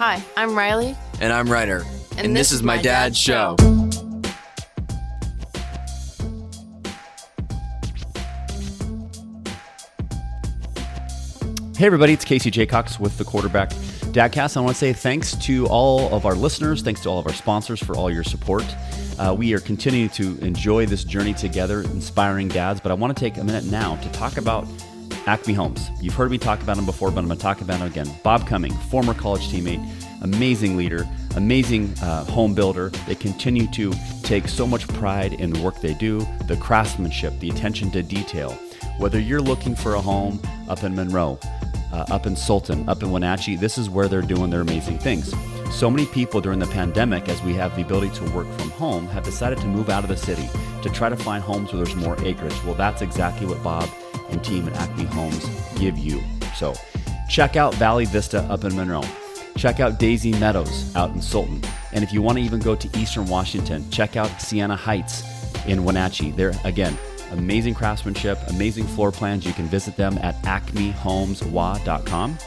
Hi, I'm Riley. And I'm Ryder. And this is my dad's show. Hey everybody, it's Casey Jacox with the Quarterback Dadcast. I want to say thanks to all of our listeners, thanks to all of our sponsors for all your support. We are continuing to enjoy this journey together, inspiring dads, but I want to take a minute now to talk about Acme Homes. You've heard me talk about them before, but I'm going to talk about them again. Bob Cumming, former college teammate, amazing leader, amazing home builder. They continue to take so much pride in the work they do, the craftsmanship, the attention to detail. Whether you're looking for a home up in Monroe, up in Sultan, up in Wenatchee, this is where they're doing their amazing things. So many people during the pandemic, as we have the ability to work from home, have decided to move out of the city to try to find homes where there's more acreage. Well, that's exactly what Bob and team at Acme Homes give you. So check out Valley Vista up in Monroe. Check out Daisy Meadows out in Sultan. And if you want to even go to Eastern Washington, check out Sienna Heights in Wenatchee. They're, again, amazing craftsmanship, amazing floor plans. You can visit them at acmehomeswa.com.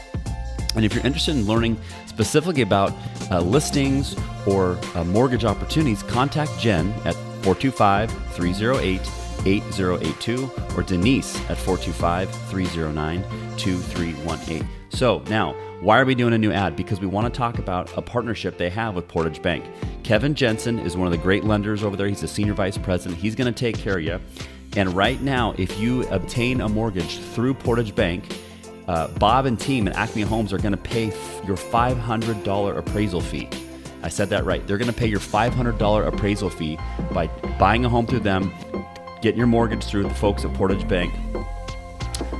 And if you're interested in learning specifically about listings or mortgage opportunities, contact Jen at 425-308-8082 or Denise at 425-309-2318. So now, why are we doing a new ad? Because we want to talk about a partnership they have with Portage Bank. Kevin Jensen is one of the great lenders over there. He's a senior vice president. He's going to take care of you. And right now, if you obtain a mortgage through Portage Bank, Bob and team at Acme Homes are going to pay your $500 appraisal fee. I said that right. They're going to pay your $500 appraisal fee by buying a home through them, getting your mortgage through the folks at Portage Bank.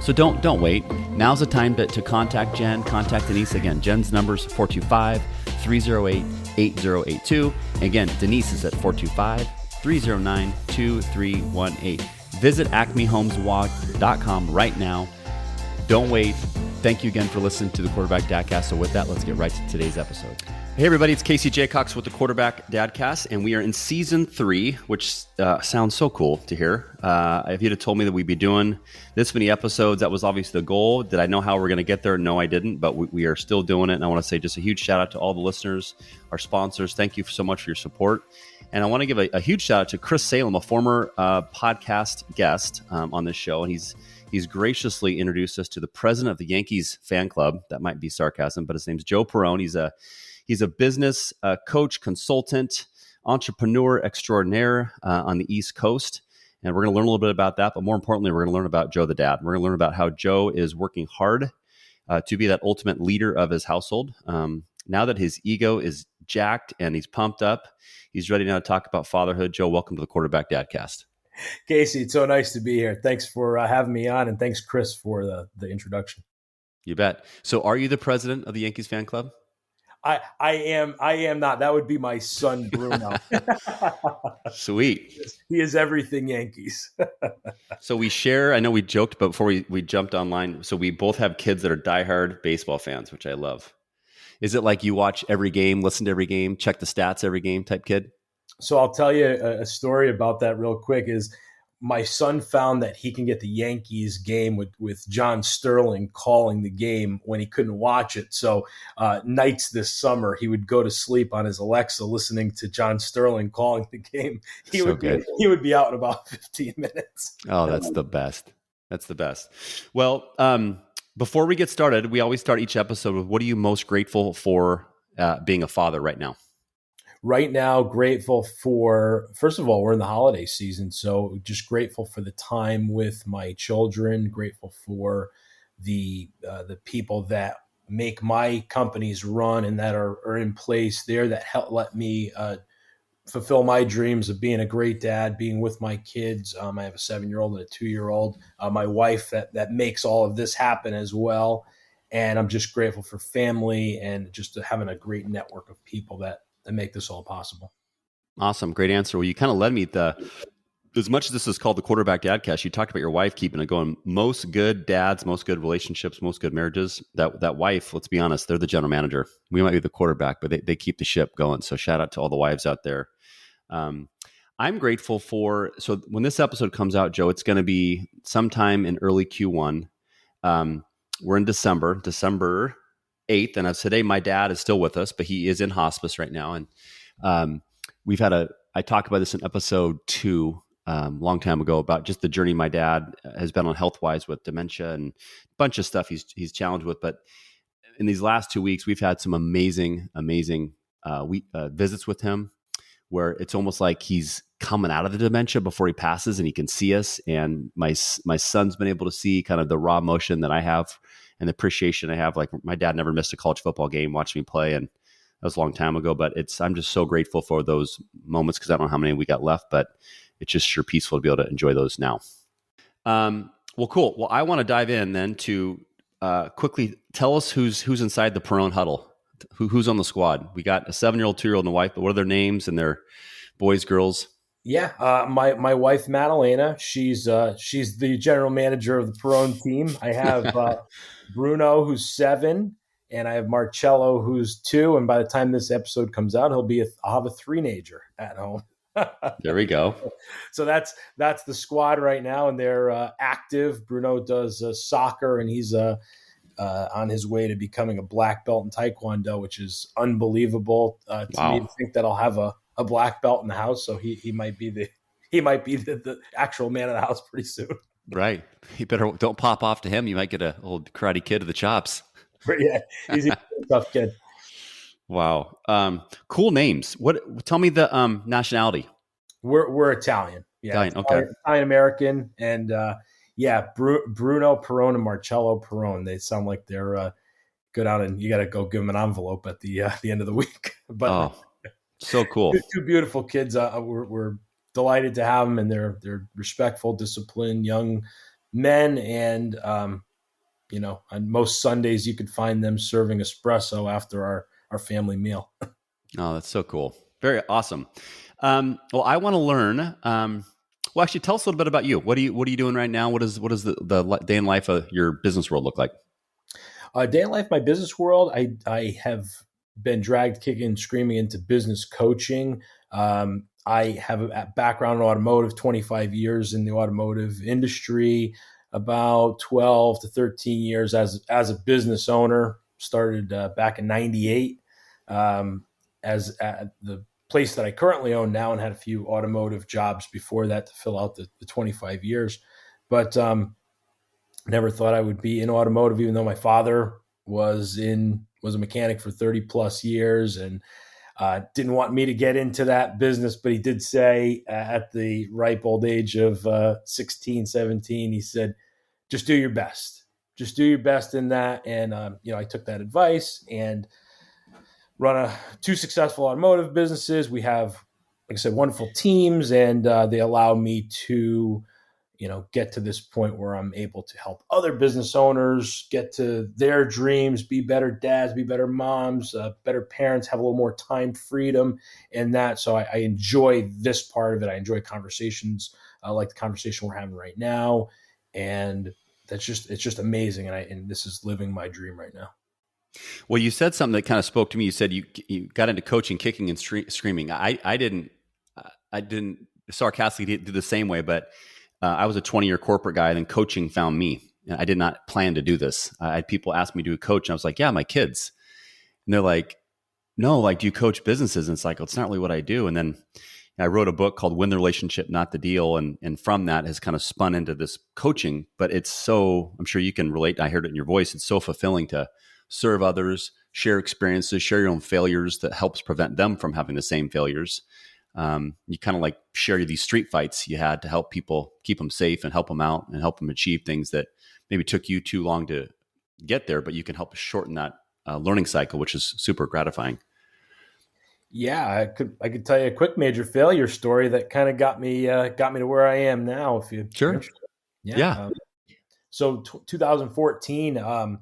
So don't wait. Now's the time to contact Jen, contact Denise. Again, Jen's number is 425-308-8082. Again, Denise is at 425-309-2318. Visit acmehomeswa.com right now. Don't wait. Thank you again for listening to the Quarterback Dadcast. So with that, let's get right to today's episode. Hey everybody, it's Casey Jacox with the Quarterback Dadcast, and we are in season 3, which sounds so cool to hear. If you'd have told me that we'd be doing this many episodes, that was obviously the goal. Did I know how we're going to get there? No, I didn't, but we are still doing it. And I want to say just a huge shout out to all the listeners, our sponsors. Thank you so much for your support. And I want to give a huge shout out to Chris Salem, a former podcast guest on this show. And he's graciously introduced us to the president of the Yankees fan club. That might be sarcasm, but his name's Joe Perrone. He's a business coach, consultant, entrepreneur extraordinaire on the East Coast. And we're going to learn a little bit about that. But more importantly, we're going to learn about Joe the dad. We're going to learn about how Joe is working hard to be that ultimate leader of his household. Now that his ego is jacked and he's pumped up, he's ready now to talk about fatherhood. Joe, welcome to the Quarterback Dadcast. Casey, it's so nice to be here. Thanks for having me on, and thanks, Chris, for the introduction. You bet. So are you the president of the Yankees fan club? I am not. That would be my son, Bruno. Sweet. He is everything Yankees. So we share, I know we joked, but before we jumped online, so we both have kids that are diehard baseball fans, which I love. Is it like you watch every game, listen to every game, check the stats every game type kid? So I'll tell you a story about that real quick. Is my son found that he can get the Yankees game with John Sterling calling the game when he couldn't watch it. So nights this summer, he would go to sleep on his Alexa listening to John Sterling calling the game. He would be out in about 15 minutes. Oh, that's the best. That's the best. Well, before we get started, we always start each episode with what are you most grateful for being a father right now? Right now, grateful for, first of all, we're in the holiday season, so just grateful for the time with my children, grateful for the people that make my companies run and that are in place there that help let me fulfill my dreams of being a great dad, being with my kids. I have a 7-year-old and a 2-year-old. My wife that makes all of this happen as well. And I'm just grateful for family and just having a great network of people that make this all possible. Awesome. Great answer. Well, you kind of led me as much as this is called the Quarterback Dadcast, you talked about your wife keeping it going. Most good dads, most good relationships, most good marriages, that wife, let's be honest, they're the general manager. We might be the quarterback, but they keep the ship going. So shout out to all the wives out there. I'm grateful for, so when this episode comes out, Joe, it's going to be sometime in early Q1. We're in December 8th. And as today, my dad is still with us, but he is in hospice right now. And um, we've had I talked about this in episode 2, long time ago, about just the journey my dad has been on health-wise with dementia and a bunch of stuff he's challenged with. But in these last 2 weeks, we've had some amazing visits with him, where it's almost like he's coming out of the dementia before he passes and he can see us. And my son's been able to see kind of the raw emotion that I have and the appreciation I have. Like, my dad never missed a college football game, watched me play. And that was a long time ago, but I'm just so grateful for those moments, because I don't know how many we got left, but it's just sure peaceful to be able to enjoy those now. Well, cool. Well, I want to dive in then to quickly tell us who's inside the Perrone huddle. Who's on the squad? We got a 7-year-old, 2-year-old, and a wife, but what are their names and their boys, girls? Yeah, my wife Madalena, she's the general manager of the Perrone team. I have Bruno, who's 7, and I have Marcello, who's 2. And by the time this episode comes out, I'll have a 3-nager at home. There we go. So that's the squad right now, and they're active. Bruno does soccer, and he's on his way to becoming a black belt in Taekwondo, which is unbelievable to me to think that I'll have a black belt in the house. So he might be the actual man of the house pretty soon. Right. You better don't pop off to him. You might get a old Karate Kid of the chops. But yeah, he's a tough kid. Wow. Cool names. Tell me the nationality. We're Italian. Yeah. Italian. Okay. Italian American. And Bruno Perrone and Marcello Perrone. They sound like they're go down and you got to go give them an envelope at the end of the week. But so cool. Two beautiful kids. We're delighted to have them, and they're respectful, disciplined young men. And on most Sundays you could find them serving espresso after our family meal. Oh, that's so cool. Very awesome. Well, I want to learn. Well, actually, tell us a little bit about you. What are you doing right now? What does the day in life of your business world look like? Day in life, my business world. I have been dragged kicking and screaming into business coaching. I have a background in automotive, 25 years in the automotive industry, about 12 to 13 years as a business owner. Started back in '98 as at the place that I currently own now, and had a few automotive jobs before that to fill out the 25 years. But never thought I would be in automotive, even though my father was a mechanic for 30 plus years, and didn't want me to get into that business. But he did say at the ripe old age of 16, 17, he said, just do your best. Just do your best in that. And, I took that advice and run 2 successful automotive businesses. We have, like I said, wonderful teams, and they allow me to, get to this point where I'm able to help other business owners get to their dreams, be better dads, be better moms, better parents, have a little more time freedom in that. So I enjoy this part of it. I enjoy conversations like the conversation we're having right now. And it's just amazing. And this is living my dream right now. Well, you said something that kind of spoke to me. You said you got into coaching, kicking and screaming. I didn't sarcastically do the same way, but I was a 20-year corporate guy, and then coaching found me. I did not plan to do this. I had people ask me to coach, and I was like, yeah, my kids. And they're like, no, like, do you coach businesses? And it's like, well, it's not really what I do. And then I wrote a book called Win the Relationship, Not the Deal. And from that has kind of spun into this coaching. But it's so, I'm sure you can relate. I heard it in your voice. It's so fulfilling to serve others, share experiences, share your own failures that helps prevent them from having the same failures. You kind of like share these street fights you had to help people keep them safe and help them out and help them achieve things that maybe took you too long to get there, but you can help shorten that learning cycle, which is super gratifying. Yeah, I could tell you a quick major failure story that kind of got me to where I am now. If you sure, yeah. So 2014,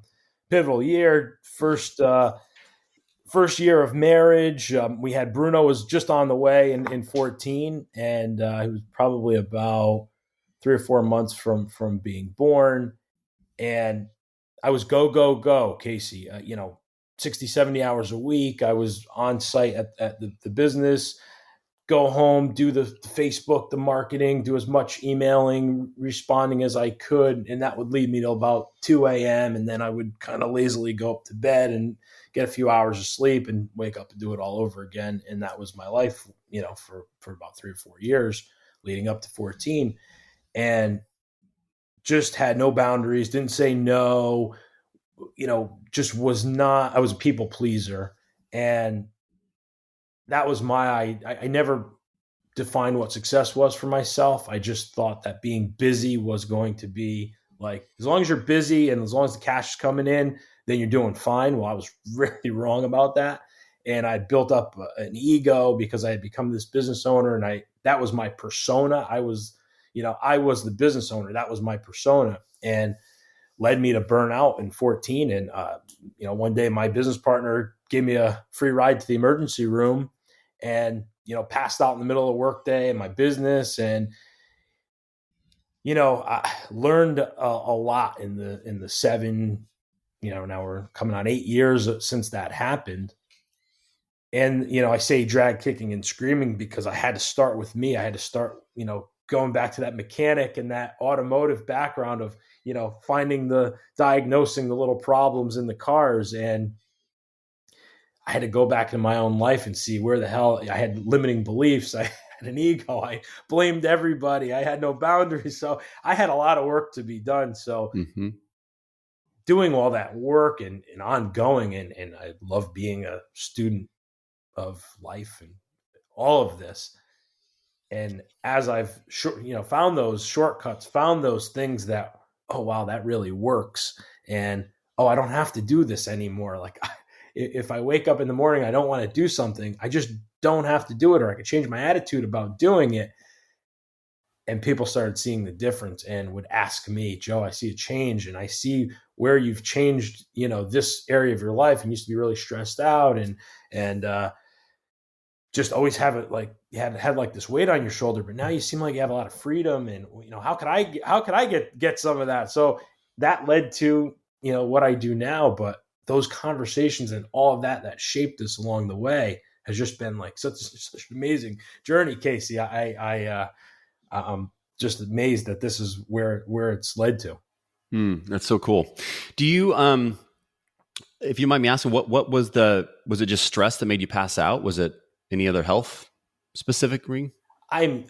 pivotal year, first year of marriage. We had Bruno was just on the way in 14, and he was probably about 3 or 4 months from being born. And I was go, Casey, 60, 70 hours a week. I was on site at the business, go home, do the Facebook, the marketing, do as much emailing, responding as I could. And that would lead me to about 2 a.m. And then I would kind of lazily go up to bed and get a few hours of sleep and wake up and do it all over again. And that was my life, for about 3 or 4 years leading up to 14. And just had no boundaries, didn't say no, just I was a people pleaser. And that was I never defined what success was for myself. I just thought that being busy was going to be like, as long as you're busy and as long as the cash is coming in, then you're doing fine. Well, I was really wrong about that. And I built up an ego because I had become this business owner, and that was my persona. I was the business owner. That was my persona, and led me to burnout in 14. And, one day my business partner gave me a free ride to the emergency room and, passed out in the middle of the workday in my business. And, I learned a lot in the 7, now we're coming on 8 years since that happened. And, I say drag kicking and screaming because I had to start with me. I had to start, going back to that mechanic and that automotive background of, diagnosing the little problems in the cars. And I had to go back in my own life and see where the hell I had limiting beliefs. I had an ego. I blamed everybody. I had no boundaries. So I had a lot of work to be done. So doing all that work and ongoing, and I love being a student of life and all of this. And as I've, found those shortcuts, found those things that, oh, wow, that really works. And, oh, I don't have to do this anymore. Like if I wake up in the morning, I don't want to do something, I just don't have to do it, or I could change my attitude about doing it. And people started seeing the difference and would ask me, Joe, I see a change, and I see where you've changed, this area of your life, and used to be really stressed out and just always have it like you had like this weight on your shoulder, but now you seem like you have a lot of freedom. And how could I get some of that? So that led to what I do now. But those conversations and all of that shaped us along the way has just been like such an amazing journey, Casey. I'm just amazed that this is where it's led to. That's so cool. Do you if you mind me asking, what was it just stress that made you pass out? Was it any other health specific ring? I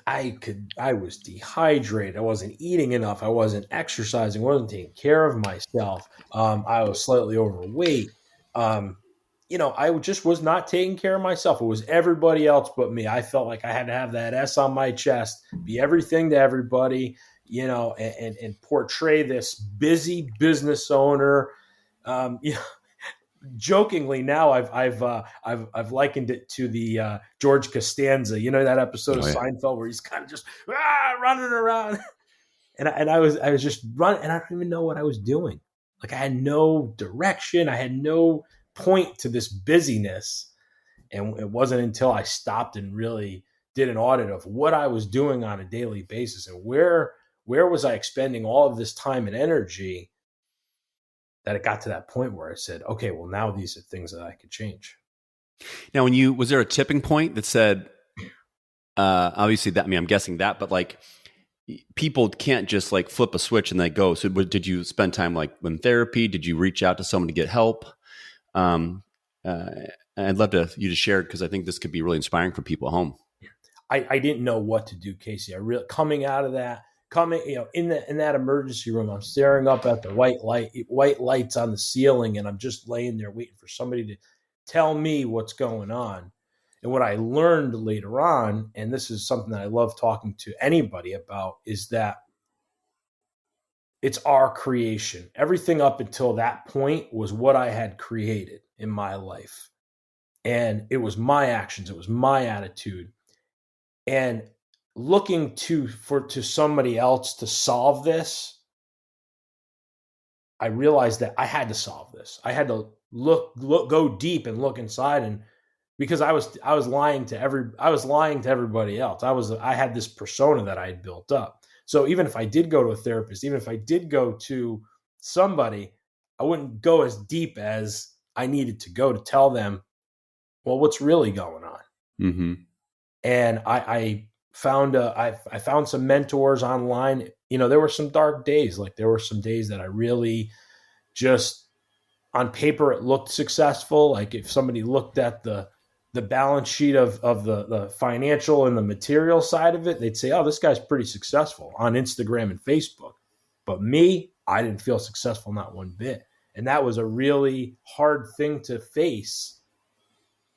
was dehydrated. I wasn't eating enough. I wasn't exercising. I wasn't taking care of myself. I was slightly overweight. I just was not taking care of myself. It was everybody else but me. I felt like I had to have that S on my chest, be everything to everybody, and portray this busy business owner. Jokingly now I've likened it to the George Costanza, that episode of Seinfeld where he's kind of just running around, and I was just running, and I don't even know what I was doing. Like I had no direction, I had no point to this busyness, and it wasn't until I stopped and really did an audit of what I was doing on a daily basis and where was I expending all of this time and energy, that it got to that point where I said, okay, well, now these are things that I could change. Now, was there a tipping point that said, obviously that, I'm guessing that, but like people can't just like flip a switch and they go. So did you spend time like in therapy? Did you reach out to someone to get help? I'd love you to share it because I think this could be really inspiring for people at home. I didn't know what to do, Casey. Coming out of that, in that emergency room, I'm staring up at the white lights on the ceiling, and I'm just laying there waiting for somebody to tell me what's going on. And what I learned later on, and this is something that I love talking to anybody about, is that it's our creation. Everything up until that point was what I had created in my life. And it was my actions. It was my attitude. And looking to somebody else to solve this, I realized that I had to solve this. I had to go deep and look inside, and because I was lying to everybody else. I had this persona that I had built up. So even if I did go to a therapist, even if I did go to somebody, I wouldn't go as deep as I needed to go to tell them, well, what's really going on. Mm-hmm. And I found some mentors online. There were some dark days. Like there were some days that I really just, on paper, it looked successful. Like if somebody looked at the balance sheet of the financial and the material side of it, they'd say, oh, this guy's pretty successful on Instagram and Facebook. But me, I didn't feel successful, not one bit. And that was a really hard thing to face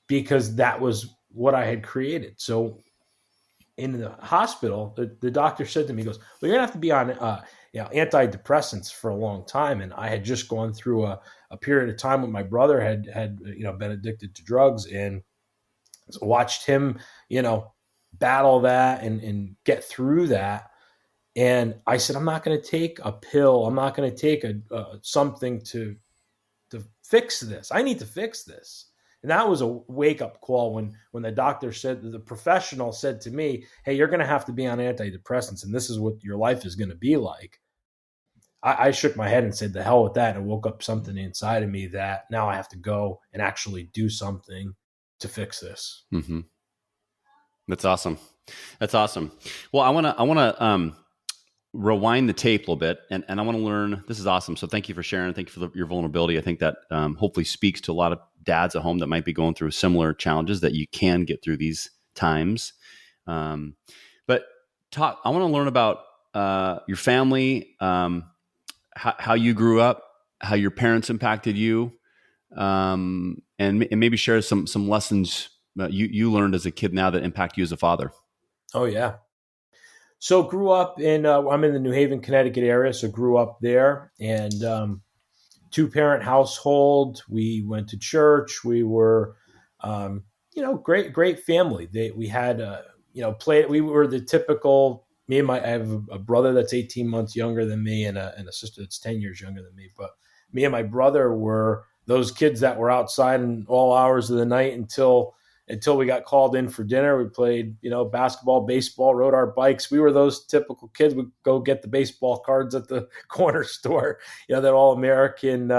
because that was what I had created. So in the hospital, the doctor said to me, he goes, well, you're gonna have to be on antidepressants for a long time. And I had just gone through a period of time when my brother had been addicted to drugs, and watched him, battle that and get through that. And I said, I'm not going to take a pill. I'm not going to take something to fix this. I need to fix this. And that was a wake up call when the doctor said, the professional said to me, hey, you're going to have to be on antidepressants, and this is what your life is going to be like. I shook my head and said, the hell with that. And it woke up something inside of me that now I have to go and actually do something to fix this. Mm-hmm. That's awesome. That's awesome. Well, I want to rewind the tape a little bit, and I want to learn. This is awesome. So thank you for sharing. Thank you for your vulnerability. I think that hopefully speaks to a lot of dads at home that might be going through similar challenges, that you can get through these times. But I want to learn about your family, how you grew up, how your parents impacted you, and maybe share some lessons you learned as a kid now that impact you as a father. Oh yeah. So grew up I'm in the New Haven, Connecticut area. So grew up there, and 2-parent household. We went to church. We were, great family. We had, we were the typical, I have a brother that's 18 months younger than me, and a sister that's 10 years younger than me. But me and my brother were those kids that were outside in all hours of the night until we got called in for dinner. We played, basketball, baseball, rode our bikes. We were those typical kids. We'd go get the baseball cards at the corner store, that all American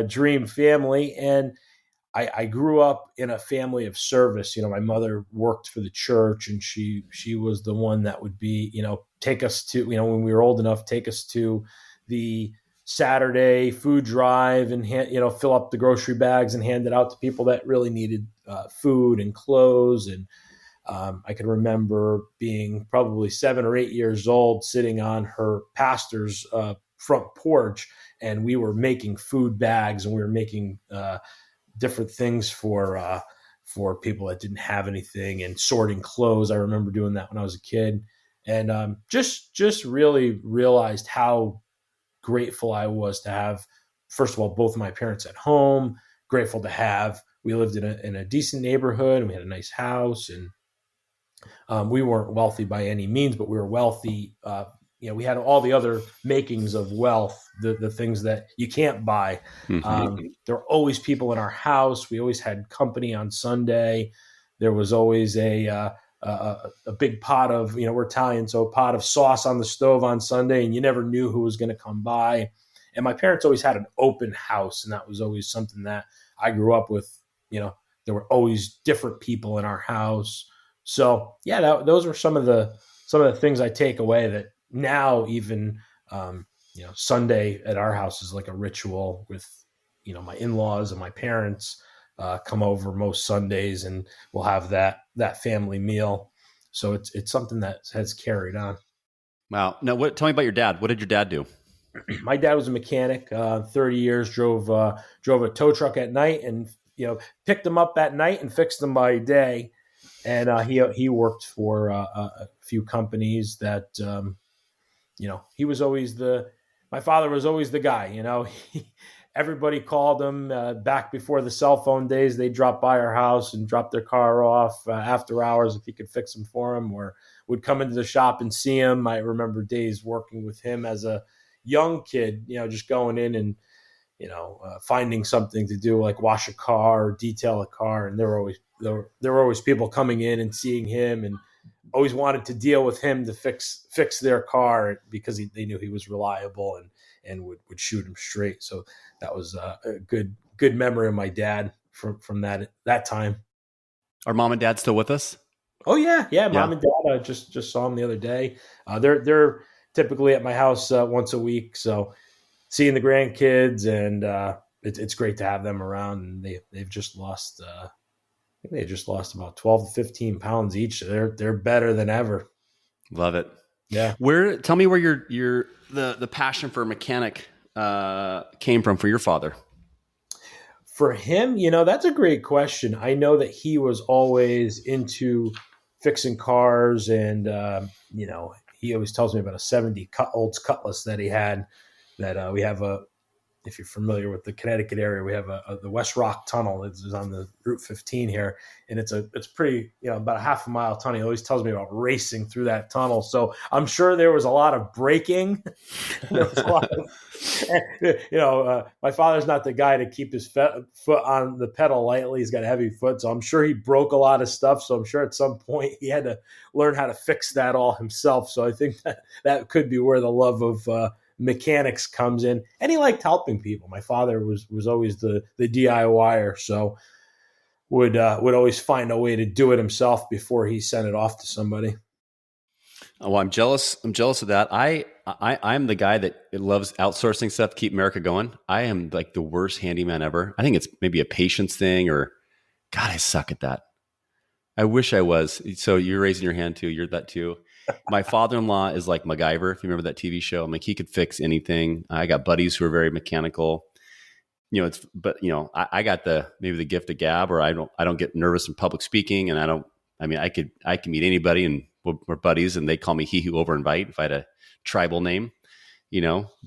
dream family. And I grew up in a family of service. My mother worked for the church, and she was the one that would be, take us to, when we were old enough, take us to the Saturday food drive and fill up the grocery bags and hand it out to people that really needed food and clothes. And I can remember being probably 7 or 8 years old, sitting on her pastor's front porch, and we were making food bags, and we were making different things for people that didn't have anything, and sorting clothes. I remember doing that when I was a kid, and just really realized how grateful I was to have, first of all, both of my parents at home. Grateful to have, we lived in a decent neighborhood, and we had a nice house, and we weren't wealthy by any means, but we were wealthy. We had all the other makings of wealth, the things that you can't buy. Mm-hmm. There were always people in our house. We always had company on Sunday. There was always a big pot of, we're Italian, so a pot of sauce on the stove on Sunday, and you never knew who was going to come by. And my parents always had an open house, and that was always something that I grew up with. There were always different people in our house. So yeah, those were some of the things I take away, that now even, Sunday at our house is like a ritual with, my in-laws and my parents come over most Sundays, and we'll have that family meal. So it's something that has carried on. Wow. Now, tell me about your dad. What did your dad do? My dad was a mechanic, 30 years, drove a tow truck at night, and, picked them up at night and fixed them by day. And he worked for a few companies that, he was always my father was always the guy, everybody called him back before the cell phone days. They'd drop by our house and drop their car off after hours if he could fix them for him, or would come into the shop and see him. I remember days working with him as a young kid, just going in and, finding something to do, like wash a car or detail a car. And there were always people coming in and seeing him, and always wanted to deal with him to fix their car, because they knew he was reliable and would shoot him straight. So that was a good memory of my dad from that time. Are mom and dad still with us? Oh yeah, yeah. Yeah. Mom and Dad just saw them the other day. They're typically at my house once a week, so seeing the grandkids and it's great to have them around. And they've just lost. I think they just lost about 12 to 15 pounds each. They're better than ever. Love it. Yeah. Tell me where the passion for mechanic came from for your father. For him, that's a great question. I know that he was always into fixing cars, and he always tells me about a 70 Olds Cutlass that he had. That we have if you're familiar with the Connecticut area, we have the West Rock Tunnel. It's on the Route 15 here, and it's pretty, about a half a mile tunnel. He always tells me about racing through that tunnel. So I'm sure there was a lot of braking. There was a lot of, my father's not the guy to keep his foot on the pedal lightly. He's got a heavy foot, so I'm sure he broke a lot of stuff. So I'm sure at some point he had to learn how to fix that all himself. So I think that could be where the love of mechanics comes in, and he liked helping people. My father was always the DIYer, so would always find a way to do it himself before he sent it off to somebody. Oh, I'm jealous. I'm jealous of that. I'm the guy that loves outsourcing stuff to keep America going. I am like the worst handyman ever. I think it's maybe a patience thing, or God, I suck at that. I wish I was. So you're raising your hand too. You're that too. My father-in-law is like MacGyver, if you remember that TV show. I'm like, he could fix anything. I got buddies who are very mechanical. I got maybe the gift of gab, or I don't get nervous in public speaking, and I can meet anybody and we're buddies, and they call me he who over invite if I had a tribal name,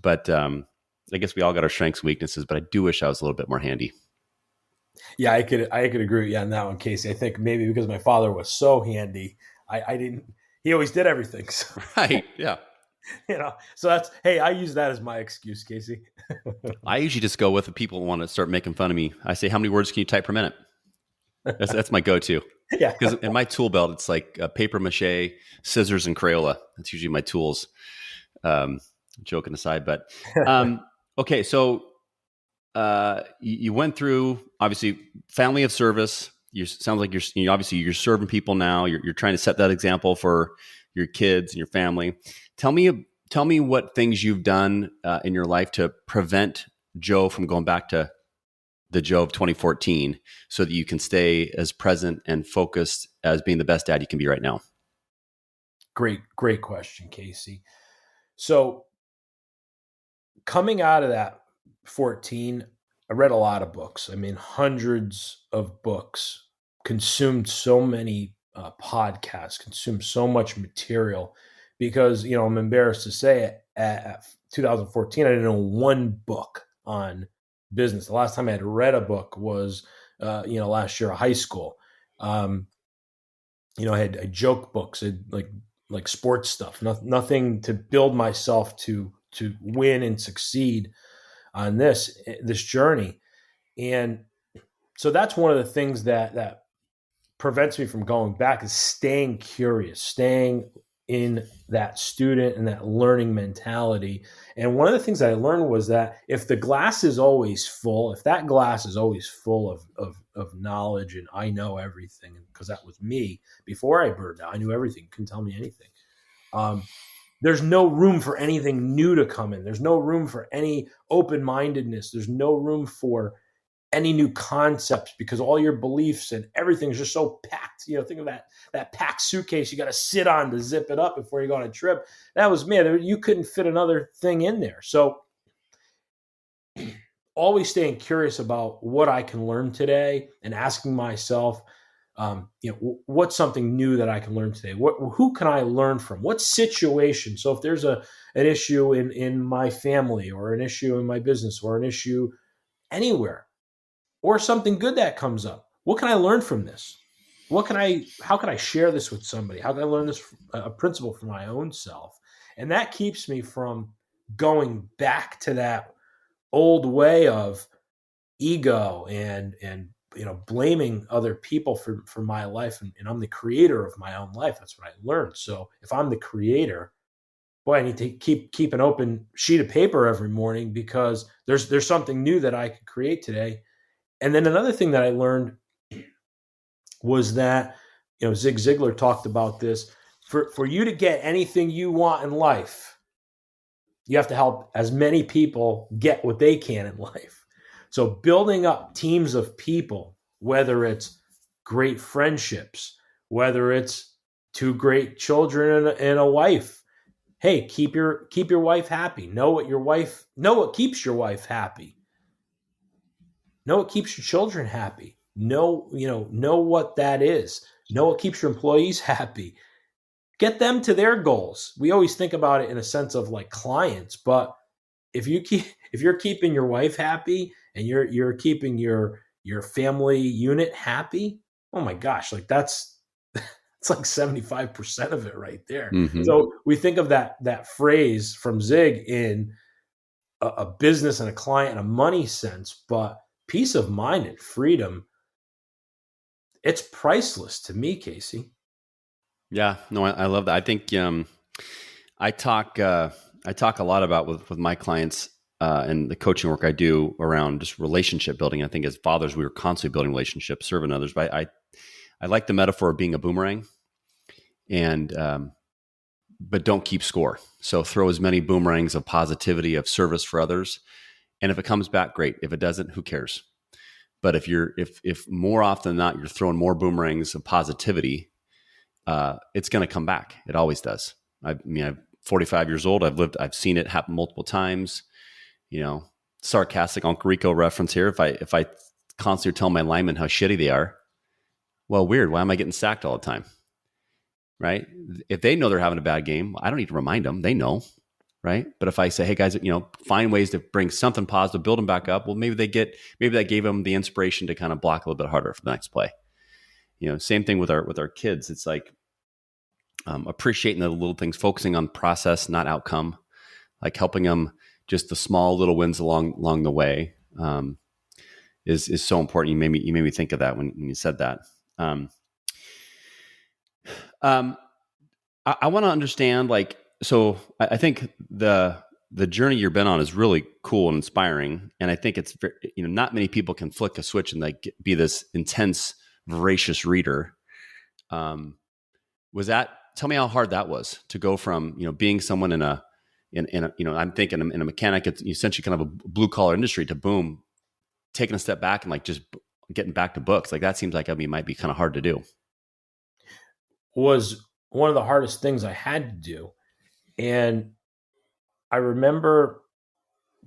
but I guess we all got our strengths and weaknesses, but I do wish I was a little bit more handy. Yeah, I could agree with you on that one, Casey. I think maybe because my father was so handy, I didn't. He always did everything. So, right? Yeah. So I use that as my excuse, Casey. I usually just go with the people who want to start making fun of me. I say, how many words can you type per minute? That's my go-to. Yeah. Because in my tool belt, it's like paper mache, scissors, and Crayola. That's usually my tools. Joking aside, but okay. So you went through, obviously, family of service. Sounds like obviously you're serving people now. You're trying to set that example for your kids and your family. Tell me what things you've done in your life to prevent Joe from going back to the Joe of 2014, so that you can stay as present and focused as being the best dad you can be right now. Great question, Casey. So coming out of that 14, I read a lot of books. I mean, hundreds of books, consumed so many podcasts, consumed so much material, because, I'm embarrassed to say it, at 2014, I didn't know one book on business. The last time I had read a book was, last year of high school. I had joke books, like sports stuff, nothing to build myself to win and succeed on this journey. And so that's one of the things that prevents me from going back, is staying curious, staying in that student and that learning mentality. And one of the things that I learned was that if the glass is always full, if that glass is always full of knowledge, and I know everything, because that was me before I burned out, I knew everything, couldn't tell me anything. There's no room for anything new to come in. There's no room for any open-mindedness. There's no room for any new concepts, because all your beliefs and everything's just so packed. Think of that packed suitcase you got to sit on to zip it up before you go on a trip. That was me. You couldn't fit another thing in there. So always staying curious about what I can learn today, and asking myself, what's something new that I can learn today? Who can I learn from? What situation? So if there's an issue in my family, or an issue in my business, or an issue anywhere, or something good that comes up, what can I learn from this? How can I share this with somebody? How can I learn this, a principle for my own self? And that keeps me from going back to that old way of ego and blaming other people for my life. And I'm the creator of my own life. That's what I learned. So if I'm the creator, boy, I need to keep an open sheet of paper every morning, because there's something new that I could create today. And then another thing that I learned was that, Zig Ziglar talked about this. For you to get anything you want in life, you have to help as many people get what they can in life. So building up teams of people, whether it's great friendships, whether it's two great children and a wife. Hey, keep your wife happy. Know what keeps your wife happy. Know what keeps your children happy. Know what that is. Know what keeps your employees happy. Get them to their goals. We always think about it in a sense of like clients, but if you're keeping your wife happy and you're keeping your family unit happy, oh my gosh, like it's like 75% of it right there. Mm-hmm. So we think of that phrase from Zig in a business and a client and a money sense, but peace of mind and freedom, it's priceless to me, Casey. Yeah, no, I love that. I think I talk a lot about with my clients and the coaching work I do around just relationship building. I think as fathers, we were constantly building relationships, serving others. But I like the metaphor of being a boomerang, and but don't keep score. So throw as many boomerangs of positivity, of service for others, and if it comes back, great. If it doesn't, who cares? But if more often than not you're throwing more boomerangs of positivity, it's going to come back. It always does. I'm 45 years old. I've seen it happen multiple times. Sarcastic Uncle Rico reference here. If I constantly tell my linemen how shitty they are, well, weird. Why am I getting sacked all the time? Right? If they know they're having a bad game, I don't need to remind them. They know, right? But if I say, hey guys, find ways to bring something positive, build them back up. Well, maybe that gave them the inspiration to kind of block a little bit harder for the next play. Same thing with our kids. It's like appreciating the little things, focusing on process, not outcome, like helping them just the small little wins along the way is so important. You made me think of that when you said that. I want to understand, so I think the journey you've been on is really cool and inspiring. And I think it's, not many people can flick a switch and be this intense, voracious reader. Tell me how hard that was to go from, being someone in a I'm thinking in a mechanic, it's essentially kind of a blue collar industry, to boom, taking a step back and just getting back to books. That seems like, might be kind of hard to do. Was one of the hardest things I had to do. And I remember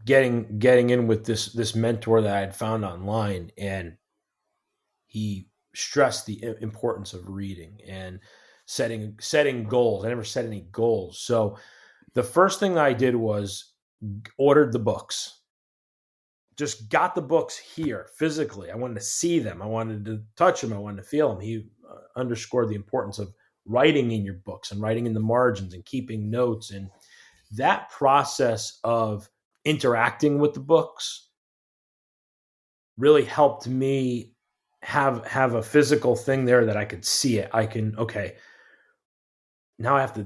getting in with this mentor that I had found online, and he stressed the importance of reading and setting goals. I never set any goals. So the first thing I did was ordered the books. Just got the books here physically. I wanted to see them. I wanted to touch them. I wanted to feel them. He underscored the importance of writing in your books and writing in the margins and keeping notes. And that process of interacting with the books really helped me have a physical thing there that I could see it. Now I have to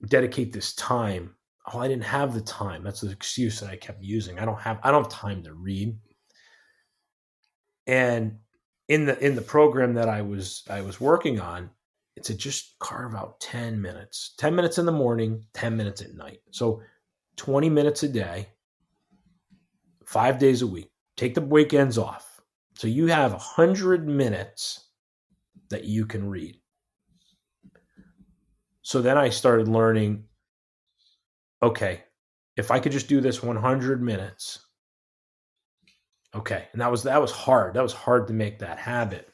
dedicate this time. Oh, I didn't have the time. That's the excuse that I kept using. I don't have time to read. And in the program that I was working on, it said just carve out 10 minutes. 10 minutes in the morning, 10 minutes at night. So 20 minutes a day, 5 days a week. Take the weekends off. So you have 100 minutes that you can read. So then I started learning, okay, if I could just do this 100 minutes, okay. And that was hard. That was hard to make that habit.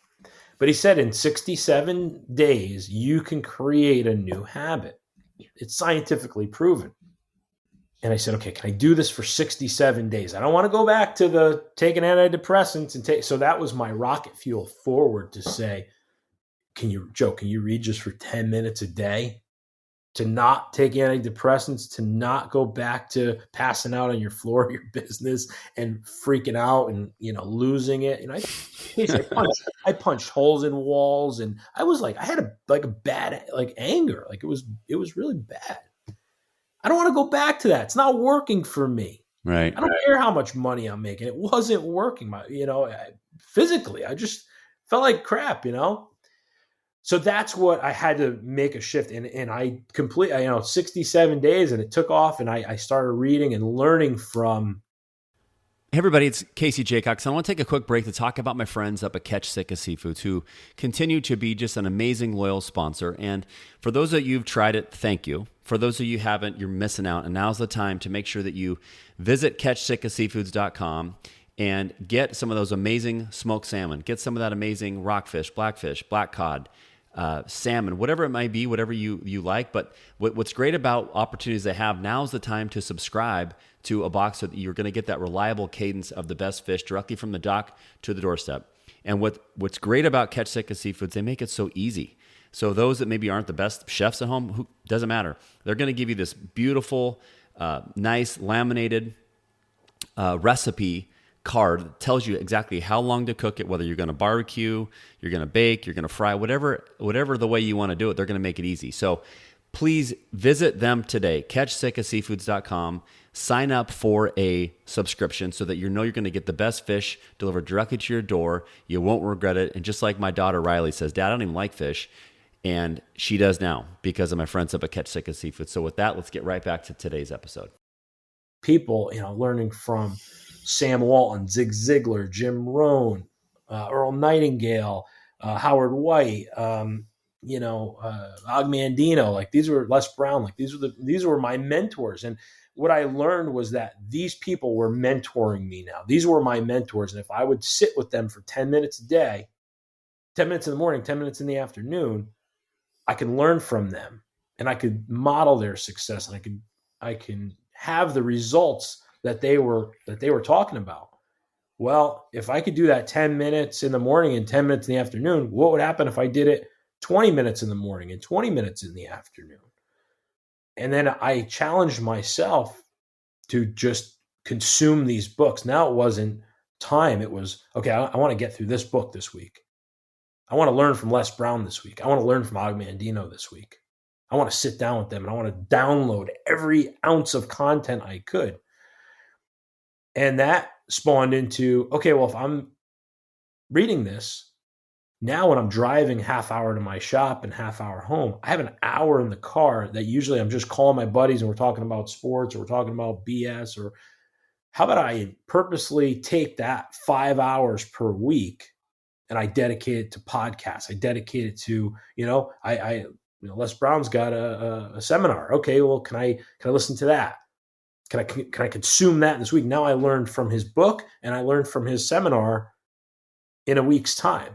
But he said in 67 days, you can create a new habit. It's scientifically proven. And I said, okay, can I do this for 67 days? I don't want to go back to the taking antidepressants and take. So that was my rocket fuel forward to say, can you read just for 10 minutes a day? To not take antidepressants, to not go back to passing out on your floor of your business and freaking out and, losing it. I punched holes in walls, and I was I had a bad, anger. It was really bad. I don't want to go back to that. It's not working for me. Right. I don't care how much money I'm making. It wasn't working. Physically, I just felt like crap, So that's what I had to make a shift in. And I 67 days, and it took off, and I started reading and learning from. Hey everybody, it's Casey Jacox. I want to take a quick break to talk about my friends up at Catch Sitka Seafoods, who continue to be just an amazing loyal sponsor. And for those of you who've tried it, thank you. For those of you who haven't, you're missing out. And now's the time to make sure that you visit catchsitkaseafoods.com and get some of those amazing smoked salmon. Get some of that amazing rockfish, blackfish, black cod, salmon, whatever it might be, whatever you like. But what's great about opportunities they have, now's the time to subscribe to a box so that you're going to get that reliable cadence of the best fish directly from the dock to the doorstep. And what's great about Catch Sitka Seafoods, they make it so easy. So those that maybe aren't the best chefs at home, doesn't matter. They're going to give you this beautiful, nice laminated recipe card that tells you exactly how long to cook it, whether you're going to barbecue, you're going to bake, you're going to fry, whatever the way you want to do it, they're going to make it easy. So please visit them today, catchsitkaseafoods.com. Sign up for a subscription so that you know you're going to get the best fish delivered directly to your door. You won't regret it. And just like my daughter Riley says, Dad, I don't even like fish. And she does now because of my friends up at Catch Sitka Seafood. So with that, let's get right back to today's episode. People, learning from Sam Walton, Zig Ziglar, Jim Rohn, Earl Nightingale, Howard White, Og Mandino. Like, these were Les Brown. Like, these were my mentors. And what I learned was that these people were mentoring me now. These were my mentors. And if I would sit with them for 10 minutes a day, 10 minutes in the morning, 10 minutes in the afternoon, I can learn from them, and I could model their success, and I can have the results that they were talking about. Well, if I could do that 10 minutes in the morning and 10 minutes in the afternoon, what would happen if I did it 20 minutes in the morning and 20 minutes in the afternoon? And then I challenged myself to just consume these books. Now it wasn't time. It was, okay, I want to get through this book this week. I want to learn from Les Brown this week. I want to learn from Og Mandino this week. I want to sit down with them, and I want to download every ounce of content I could. And that spawned into, okay, well, if I'm reading this, now when I'm driving half hour to my shop and half hour home, I have an hour in the car that usually I'm just calling my buddies and we're talking about sports, or we're talking about BS, or how about I purposely take that 5 hours per week and I dedicate it to podcasts. I dedicate it to, Les Brown's got a seminar. Okay, well, can I listen to that? Can I consume that this week? Now I learned from his book and I learned from his seminar in a week's time.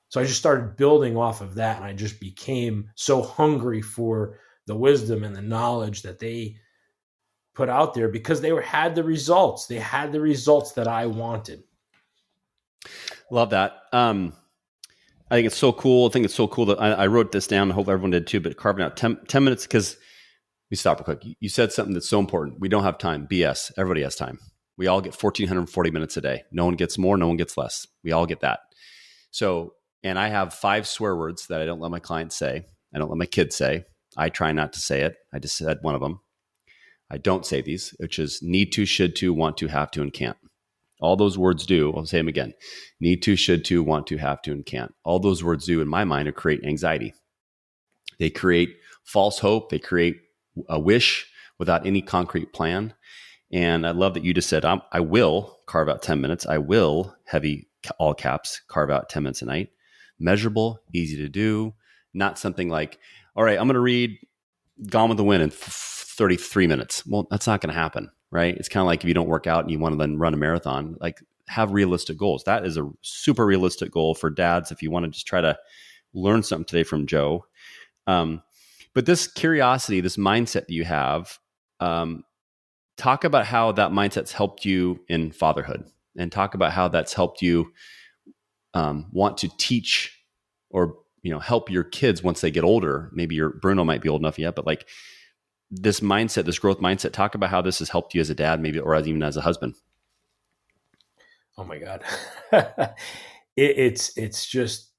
So I just started building off of that, and I just became so hungry for the wisdom and the knowledge that they put out there, because they had the results. They had the results that I wanted. Love that. I think it's so cool. I think it's so cool that I wrote this down. I hope everyone did too, but carving out 10 minutes, because we stop real quick. You said something that's so important. We don't have time. BS. Everybody has time. We all get 1,440 minutes a day. No one gets more. No one gets less. We all get that. So, and I have 5 swear words that I don't let my clients say. I don't let my kids say. I try not to say it. I just said one of them. I don't say these, which is need to, should to, want to, have to, and can't. All those words do, I'll say them again, need to, should to, want to, have to, and can't. All those words do, in my mind, are create anxiety. They create false hope. They create a wish without any concrete plan. And I love that you just said, I will carve out 10 minutes. I will, heavy all caps, carve out 10 minutes a night. Measurable, easy to do. Not something like, all right, I'm going to read Gone with the Wind in 33 minutes. Well, that's not going to happen, right? It's kind of like if you don't work out and you want to then run a marathon, like, have realistic goals. That is a super realistic goal for dads if you want to just try to learn something today from Joe. But this curiosity, this mindset that you have, talk about how that mindset's helped you in fatherhood, and talk about how that's helped you want to teach or help your kids once they get older. Maybe your Bruno might be old enough yet, but like this mindset, this growth mindset, talk about how this has helped you as a dad, maybe, or even as a husband. Oh my God. It's just,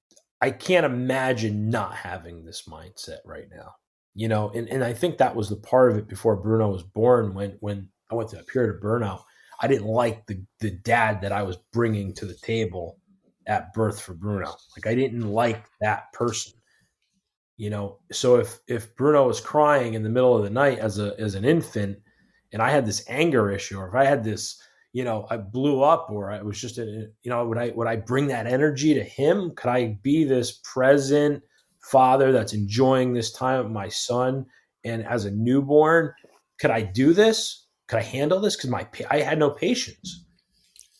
I can't imagine not having this mindset right now, and I think that was the part of it before Bruno was born. When I went through that period of burnout, I didn't like the dad that I was bringing to the table at birth for Bruno. Like I didn't like that person, So if Bruno was crying in the middle of the night as an infant, and I had this anger issue, or if I had this, I blew up, or I was just, would I bring that energy to him? Could I be this present father that's enjoying this time with my son? And as a newborn, could I do this? Could I handle this? Because I had no patience.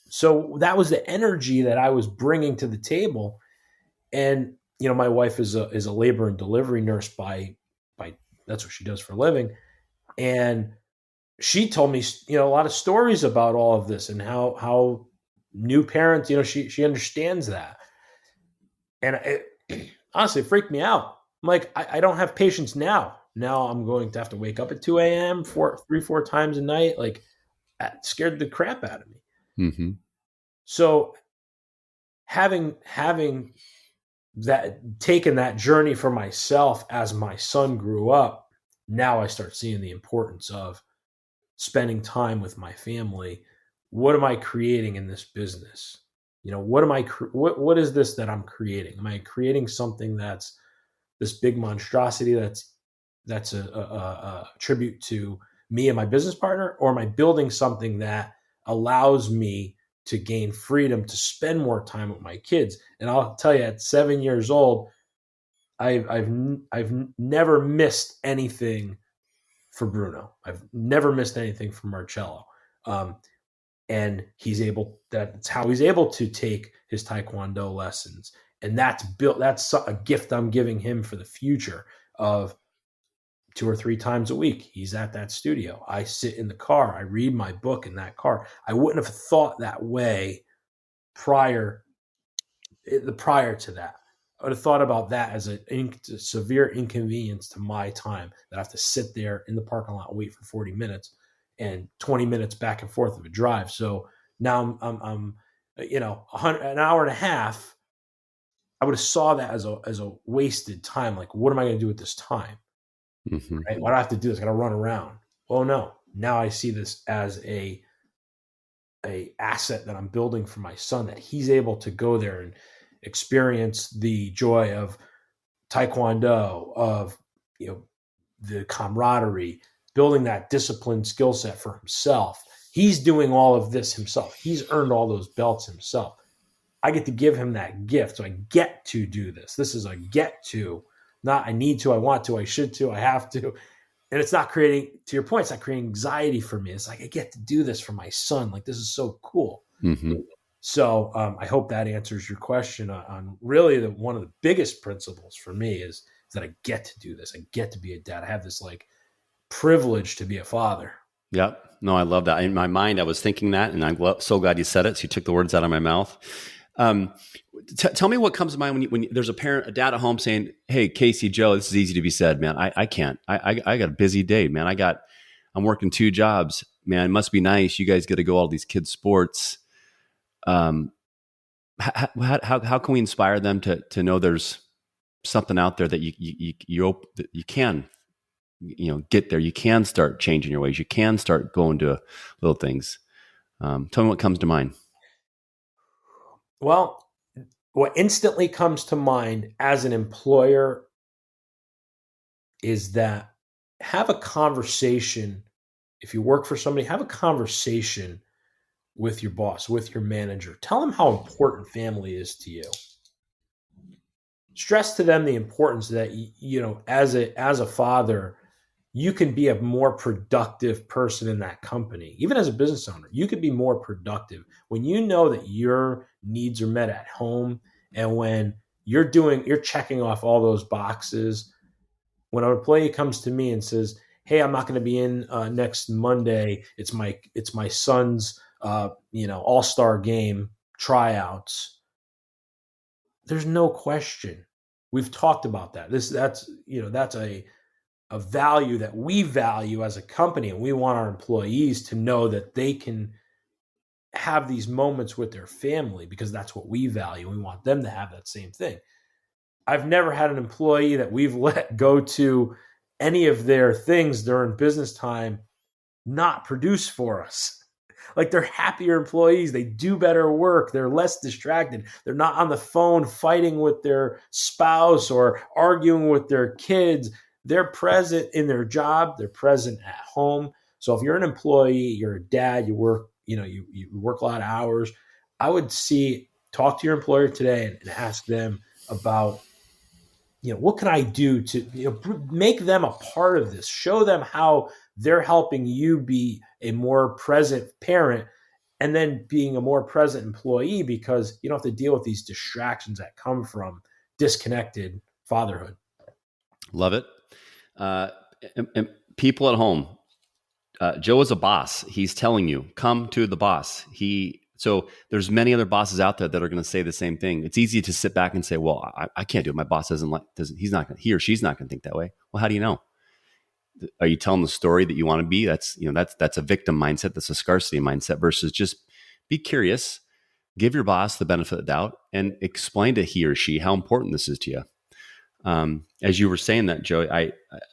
So that was the energy that I was bringing to the table. And my wife is a labor and delivery nurse by that's what she does for a living, and she told me a lot of stories about all of this and how new parents, she understands that, and it honestly freaked me out. I'm like, I don't have patience now. Now I'm going to have to wake up at 2 a.m. 4 times a night. Like, that scared the crap out of me. Mm-hmm. So having that, taken that journey for myself as my son grew up, now I start seeing the importance of spending time with my family. What am I creating in this business? What is this that I'm creating? Am I creating something that's this big monstrosity that's a tribute to me and my business partner, or am I building something that allows me to gain freedom to spend more time with my kids? And I'll tell you, at 7 years old, I've never missed anything for Bruno. I've never missed anything for Marcello. And that's how he's able to take his Taekwondo lessons. And that's a gift I'm giving him for the future of 2 or 3 times a week. He's at that studio. I sit in the car. I read my book in that car. I wouldn't have thought that way prior to that. I would have thought about that as a severe inconvenience to my time, that I have to sit there in the parking lot and wait for 40 minutes and 20 minutes back and forth of a drive. So now I'm an hour and a half. I would have saw that as a wasted time. Like, what am I going to do with this time? Mm-hmm. Right? Why do I have to do this? I got to run around. Oh no. Now I see this as a asset that I'm building for my son, that he's able to go there and experience the joy of Taekwondo, of the camaraderie, building that discipline skill set for himself. He's doing all of this himself. He's earned all those belts himself. I get to give him that gift. So I get to do this. This is a get to, not I need to, I want to, I should to, I have to. And it's not creating, to your point, it's not creating anxiety for me. It's like, I get to do this for my son. Like, this is so cool. Mm-hmm. So I hope that answers your question on really one of the biggest principles for me is that I get to do this. I get to be a dad. I have this like privilege to be a father. Yep. No, I love that. In my mind, I was thinking that, and I'm so glad you said it. So you took the words out of my mouth. Tell me what comes to mind when there's a dad at home saying, "Hey, Casey, Joe, this is easy to be said, man. I can't. I got a busy day, man. I'm working 2 jobs, man. It must be nice. You guys get to go all these kids' sports." How can we inspire them to know there's something out there that you can, get there. You can start changing your ways. You can start going to little things. Tell me what comes to mind. Well, what instantly comes to mind as an employer is that have a conversation. If you work for somebody, have a conversation with your boss, with your manager. Tell them how important family is to you. Stress to them the importance that, as a father, you can be a more productive person in that company. Even as a business owner, you could be more productive when you know that your needs are met at home, and when you're checking off all those boxes. When an employee comes to me and says, "Hey, I'm not going to be in next Monday. It's my son's all-star game tryouts." There's no question. We've talked about that. That's a value that we value as a company, and we want our employees to know that they can have these moments with their family because that's what we value. We want them to have that same thing. I've never had an employee that we've let go to any of their things during business time not produce for us. like they're happier employees. They do better work. They're less distracted. They're not on the phone fighting with their spouse or arguing with their kids. They're present in their job. They're present at home. So if you're an employee, you're a dad, you work, you work a lot of hours, I would talk to your employer today and ask them about, what can I do to make them a part of this? Show them how they're helping you be a more present parent and then being a more present employee, because you don't have to deal with these distractions that come from disconnected fatherhood. Love it. And people at home, Joe is a boss. He's telling you, come to the boss. So there's many other bosses out there that are going to say the same thing. It's easy to sit back and say, well, I can't do it. My boss he or she's not going to think that way. Well, how do you know? Are you telling the story that you want to be? That's a victim mindset. That's a scarcity mindset versus just be curious, give your boss the benefit of the doubt and explain to he or she how important this is to you. As you were saying that, Joe,